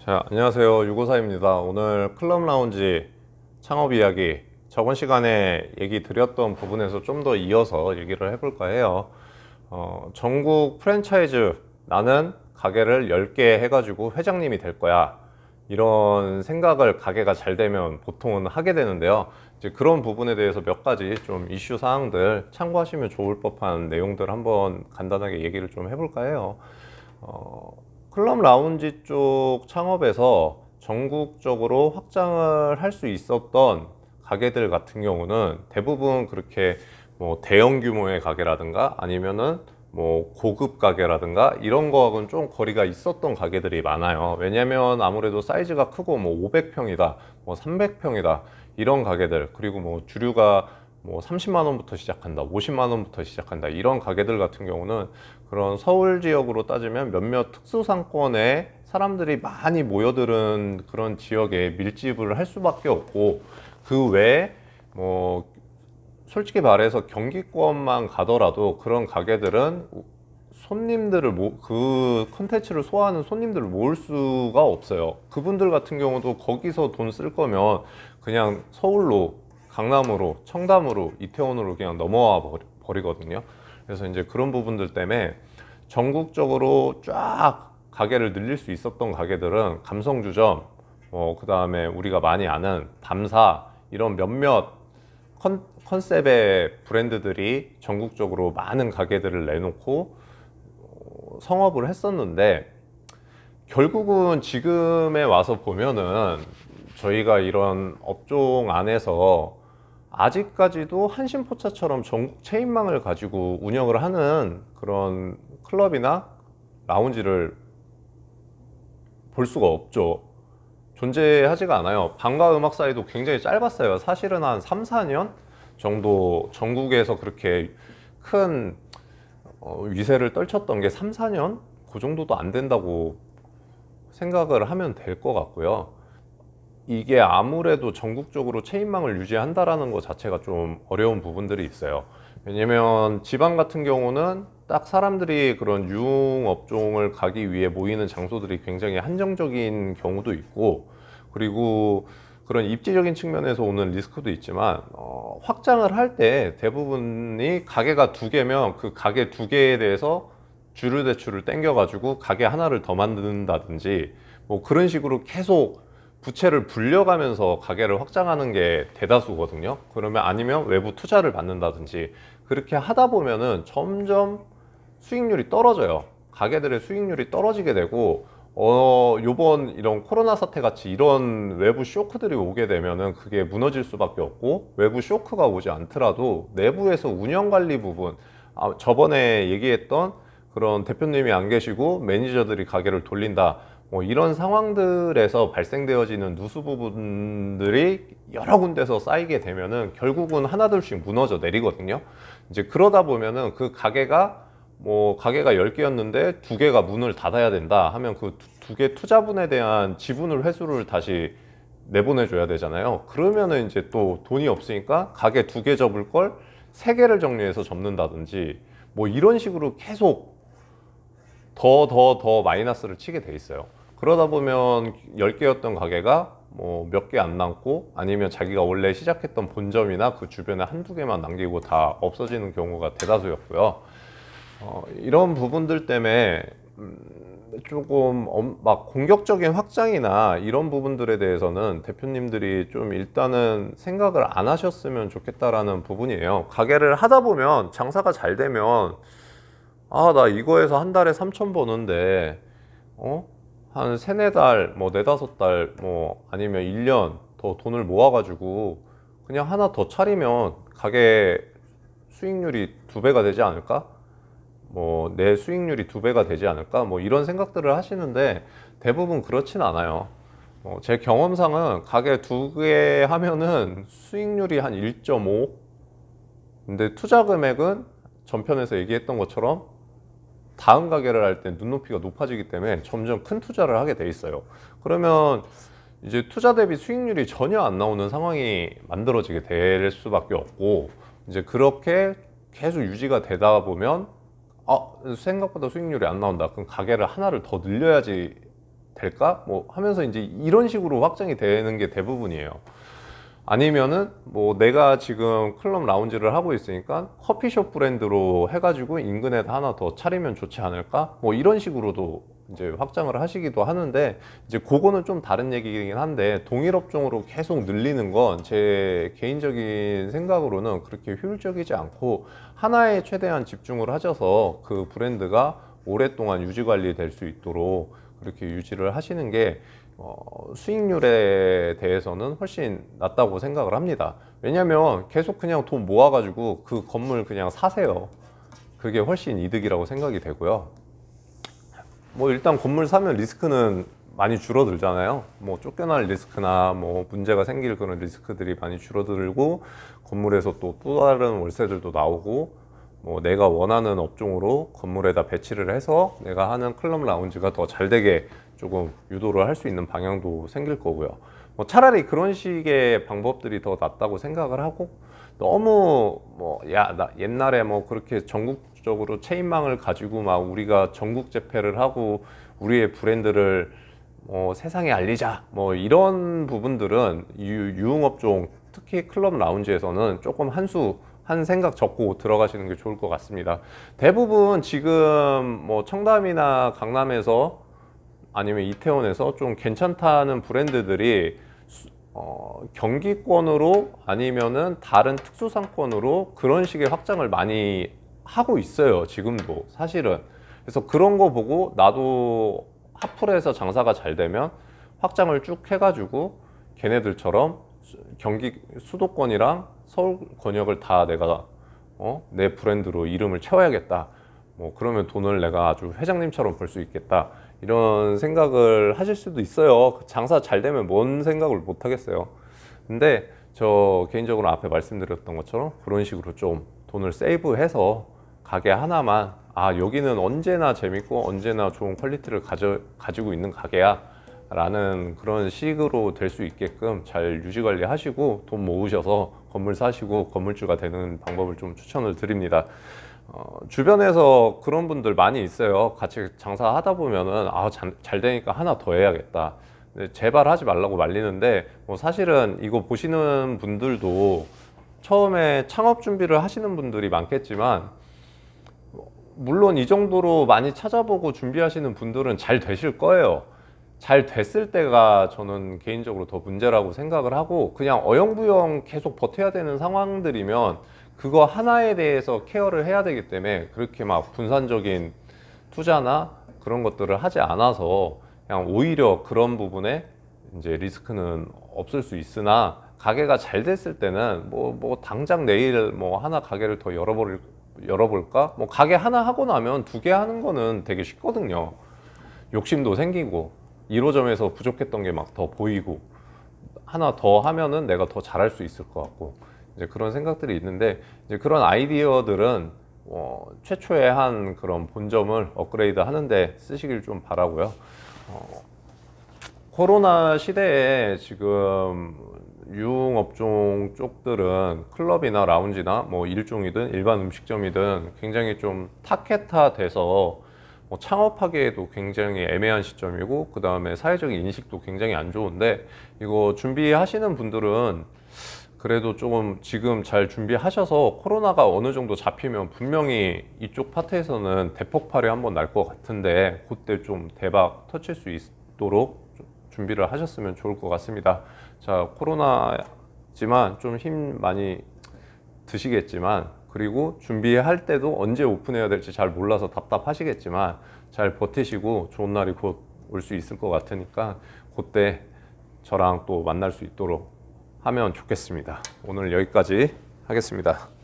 자, 안녕하세요. 유고사입니다. 오늘 클럽 라운지 창업 이야기 저번 시간에 얘기 드렸던 부분에서 좀 더 이어서 얘기를 해볼까 해요. 전국 프랜차이즈 나는 가게를 10개 해가지고 회장님이 될 거야. 이런 생각을 가게가 잘 되면 보통은 하게 되는데요. 이제 그런 부분에 대해서 몇 가지 좀 이슈 사항들 참고하시면 좋을 법한 내용들 한번 간단하게 얘기를 좀 해볼까 해요. 클럽 라운지 쪽 창업에서 전국적으로 확장을 할 수 있었던 가게들 같은 경우는 대부분 그렇게 뭐 대형 규모의 가게라든가 아니면은 뭐 고급 가게라든가 이런 거하고는 좀 거리가 있었던 가게들이 많아요. 왜냐면 아무래도 사이즈가 크고 뭐 500평이다, 뭐 300평이다 이런 가게들, 그리고 뭐 주류가 뭐 30만 원부터 시작한다, 50만 원부터 시작한다 이런 가게들 같은 경우는 그런 서울 지역으로 따지면 몇몇 특수 상권에 사람들이 많이 모여드는 그런 지역에 밀집을 할 수밖에 없고, 그 외에 뭐 솔직히 말해서 경기권만 가더라도 그런 가게들은 그 컨텐츠를 소화하는 손님들을 모을 수가 없어요. 그분들 같은 경우도 거기서 돈 쓸 거면 그냥 서울로, 강남으로, 청담으로, 이태원으로 그냥 넘어와 버리거든요. 그래서 이제 그런 부분들 때문에 전국적으로 쫙 가게를 늘릴 수 있었던 가게들은 감성주점, 그 다음에 우리가 많이 아는 밤사, 이런 몇몇 컨셉의 브랜드들이 전국적으로 많은 가게들을 내놓고 성업을 했었는데, 결국은 지금에 와서 보면은 저희가 이런 업종 안에서 아직까지도 한신포차처럼 전국 체인망을 가지고 운영을 하는 그런 클럽이나 라운지를 볼 수가 없죠. 존재하지가 않아요. 방과 음악 사이도 굉장히 짧았어요. 사실은 한 3, 4년 정도 전국에서 그렇게 큰 위세를 떨쳤던 게 3, 4년? 그 정도도 안 된다고 생각을 하면 될 것 같고요. 이게 아무래도 전국적으로 체인망을 유지한다라는 것 자체가 좀 어려운 부분들이 있어요. 왜냐면 지방 같은 경우는 딱 사람들이 그런 유흥업종을 가기 위해 모이는 장소들이 굉장히 한정적인 경우도 있고, 그리고 그런 입지적인 측면에서 오는 리스크도 있지만, 확장을 할 때 대부분이 가게가 2개면 그 가게 2개에 대해서 주류 대출을 땡겨가지고 가게 하나를 더 만든다든지 뭐 그런 식으로 계속 부채를 불려가면서 가게를 확장하는 게 대다수거든요. 그러면 아니면 외부 투자를 받는다든지 그렇게 하다 보면은 점점 수익률이 떨어져요. 가게들의 수익률이 떨어지게 되고, 요번 이런 코로나 사태 같이 이런 외부 쇼크들이 오게 되면은 그게 무너질 수밖에 없고, 외부 쇼크가 오지 않더라도 내부에서 운영 관리 부분, 저번에 얘기했던 그런 대표님이 안 계시고 매니저들이 가게를 돌린다, 뭐 이런 상황들에서 발생되어지는 누수 부분들이 여러 군데서 쌓이게 되면은 결국은 하나둘씩 무너져 내리거든요. 이제 그러다 보면은 그 가게가 10개였는데 2개가 문을 닫아야 된다 하면 그 2개 투자분에 대한 지분을 회수를 다시 내보내줘야 되잖아요. 그러면은 이제 또 돈이 없으니까 가게 2개 접을 걸 3개를 정리해서 접는다든지 뭐 이런 식으로 계속 더 마이너스를 치게 돼 있어요. 그러다 보면 10개였던 가게가 뭐 몇 개 안 남고, 아니면 자기가 원래 시작했던 본점이나 그 주변에 한두 개만 남기고 다 없어지는 경우가 대다수였고요. 이런 부분들 때문에 조금 막 공격적인 확장이나 이런 부분들에 대해서는 대표님들이 좀 일단은 생각을 안 하셨으면 좋겠다라는 부분이에요. 가게를 하다 보면 장사가 잘 되면 나 이거에서 한 달에 3천 버는데 한 세네 달, 뭐 네다섯 달, 뭐 아니면 1년 더 돈을 모아가지고 그냥 하나 더 차리면 가게 수익률이 2배가 되지 않을까? 뭐 내 수익률이 2배가 되지 않을까? 뭐 이런 생각들을 하시는데 대부분 그렇진 않아요. 제 경험상은 가게 2개 하면은 수익률이 한 1.5. 근데 투자 금액은 전편에서 얘기했던 것처럼 다음 가게를 할 때 눈높이가 높아지기 때문에 점점 큰 투자를 하게 돼 있어요. 그러면 이제 투자 대비 수익률이 전혀 안 나오는 상황이 만들어지게 될 수밖에 없고, 이제 그렇게 계속 유지가 되다 보면 생각보다 수익률이 안 나온다. 그럼 가게를 하나를 더 늘려야지 될까? 뭐 하면서 이제 이런 식으로 확장이 되는 게 대부분이에요. 아니면은 뭐 내가 지금 클럽 라운지를 하고 있으니까 커피숍 브랜드로 해가지고 인근에다 하나 더 차리면 좋지 않을까? 뭐 이런 식으로도 이제 확장을 하시기도 하는데, 이제 그거는 좀 다른 얘기이긴 한데, 동일 업종으로 계속 늘리는 건 제 개인적인 생각으로는 그렇게 효율적이지 않고, 하나에 최대한 집중을 하셔서 그 브랜드가 오랫동안 유지 관리될 수 있도록 그렇게 유지를 하시는 게 수익률에 대해서는 훨씬 낫다고 생각을 합니다. 왜냐면 계속 그냥 돈 모아가지고 그 건물 그냥 사세요. 그게 훨씬 이득이라고 생각이 되고요. 뭐 일단 건물 사면 리스크는 많이 줄어들잖아요. 뭐 쫓겨날 리스크나 뭐 문제가 생길 그런 리스크들이 많이 줄어들고, 건물에서 또 다른 월세들도 나오고, 뭐 내가 원하는 업종으로 건물에다 배치를 해서 내가 하는 클럽 라운지가 더 잘 되게 조금 유도를 할 수 있는 방향도 생길 거고요. 뭐 차라리 그런 식의 방법들이 더 낫다고 생각을 하고, 너무 뭐 나 옛날에 뭐 그렇게 전국적으로 체인망을 가지고 막 우리가 전국 재패를 하고 우리의 브랜드를 세상에 알리자 뭐 이런 부분들은 유흥업종, 특히 클럽 라운지에서는 조금 한 생각 접고 들어가시는 게 좋을 것 같습니다. 대부분 지금 뭐 청담이나 강남에서 아니면 이태원에서 좀 괜찮다는 브랜드들이 경기권으로 아니면은 다른 특수상권으로 그런 식의 확장을 많이 하고 있어요, 지금도 사실은. 그래서 그런 거 보고 나도 핫플에서 장사가 잘 되면 확장을 쭉 해가지고 걔네들처럼 경기 수도권이랑 서울 권역을 다 내가 내 브랜드로 이름을 채워야겠다. 뭐 그러면 돈을 내가 아주 회장님처럼 벌 수 있겠다. 이런 생각을 하실 수도 있어요. 장사 잘 되면 뭔 생각을 못 하겠어요. 근데 저 개인적으로 앞에 말씀드렸던 것처럼 그런 식으로 좀 돈을 세이브해서 가게 하나만, 여기는 언제나 재밌고 언제나 좋은 퀄리티를 가지고 있는 가게야 라는 그런 식으로 될 수 있게끔 잘 유지 관리 하시고 돈 모으셔서 건물 사시고 건물주가 되는 방법을 좀 추천을 드립니다. 주변에서 그런 분들 많이 있어요. 같이 장사하다 보면은 잘 되니까 하나 더 해야겠다. 제발 하지 말라고 말리는데, 뭐 사실은 이거 보시는 분들도 처음에 창업 준비를 하시는 분들이 많겠지만, 물론 이 정도로 많이 찾아보고 준비하시는 분들은 잘 되실 거예요. 잘 됐을 때가 저는 개인적으로 더 문제라고 생각을 하고, 그냥 어영부영 계속 버텨야 되는 상황들이면 그거 하나에 대해서 케어를 해야 되기 때문에 그렇게 막 분산적인 투자나 그런 것들을 하지 않아서 그냥 오히려 그런 부분에 이제 리스크는 없을 수 있으나, 가게가 잘 됐을 때는 뭐 당장 내일 뭐 하나 가게를 더 열어볼까? 뭐 가게 하나 하고 나면 두 개 하는 거는 되게 쉽거든요. 욕심도 생기고 1호점에서 부족했던 게 막 더 보이고, 하나 더 하면은 내가 더 잘할 수 있을 것 같고, 이제 그런 생각들이 있는데, 이제 그런 아이디어들은 최초의 한 그런 본점을 업그레이드 하는데 쓰시길 좀 바라고요. 코로나 시대에 지금 유흥업종 쪽들은 클럽이나 라운지나 뭐 일종이든 일반 음식점이든 굉장히 좀 타켓화 돼서 창업하기에도 굉장히 애매한 시점이고, 그 다음에 사회적인 인식도 굉장히 안 좋은데, 이거 준비하시는 분들은 그래도 조금 지금 잘 준비하셔서 코로나가 어느 정도 잡히면 분명히 이쪽 파트에서는 대폭발이 한번 날 것 같은데, 그때 좀 대박 터칠 수 있도록 준비를 하셨으면 좋을 것 같습니다. 자, 코로나지만 좀 힘 많이 드시겠지만, 그리고 준비할 때도 언제 오픈해야 될지 잘 몰라서 답답하시겠지만 잘 버티시고 좋은 날이 곧 올 수 있을 것 같으니까 그때 저랑 또 만날 수 있도록 하면 좋겠습니다. 오늘 여기까지 하겠습니다.